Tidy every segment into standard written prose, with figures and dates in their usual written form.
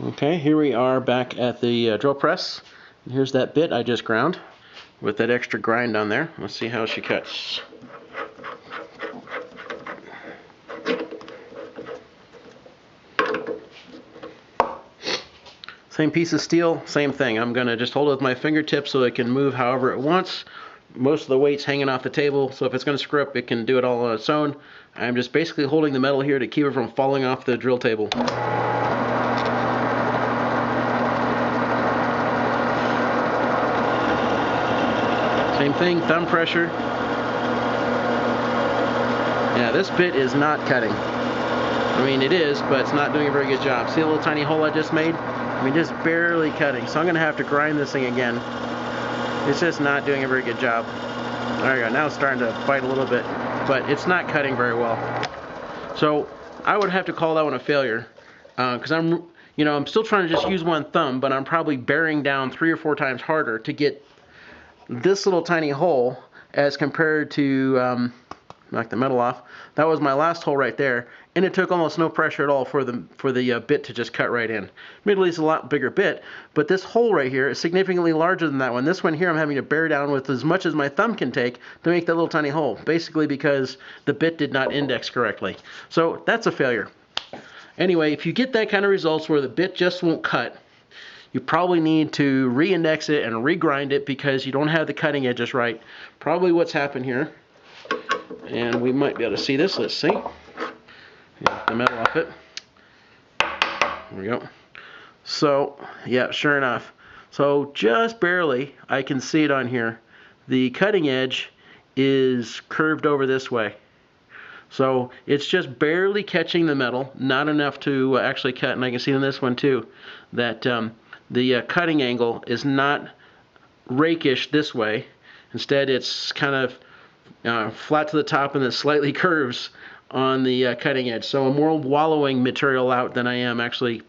Okay, here we are back at the drill press. And here's that bit I just ground with that extra grind on there. Let's see how she cuts. Same piece of steel, same thing. I'm going to just hold it with my fingertips so it can move however it wants. Most of the weight's hanging off the table, so if it's going to screw up, it can do it all on its own. I'm just basically holding the metal here to keep it from falling off the drill table. Same thing, thumb pressure. Yeah, this bit is not cutting. I mean, it is, but it's not doing a very good job. See the little tiny hole I just made? I mean, just barely cutting. So I'm going to have to grind this thing again. It's just not doing a very good job. There you go. Now it's starting to bite a little bit, but it's not cutting very well. So I would have to call that one a failure, because I'm still trying to just use one thumb, but I'm probably bearing down 3 or 4 times harder to get this little tiny hole as compared to knock the metal off. That was my last hole right there, and it took almost no pressure at all for the bit to just cut right in. Admittedly, it's a lot bigger bit, but this hole right here is significantly larger than that one. This one here I'm having to bear down with as much as my thumb can take to make that little tiny hole, basically because the bit did not index correctly. So that's a failure. Anyway, if you get that kind of results where the bit just won't cut, you probably need to re-index it and regrind it because you don't have the cutting edges right. Probably what's happened here. And we might be able to see this. Let's see. Get the metal off it. There we go. So, yeah, sure enough. So just barely, I can see it on here. The cutting edge is curved over this way. So it's just barely catching the metal, not enough to actually cut. And I can see on this one too that the cutting angle is not rakish this way. Instead, it's kind of flat to the top and then slightly curves on the cutting edge. So I'm more wallowing material out than I am actually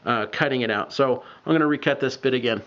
cutting it out. So I'm going to recut this bit again.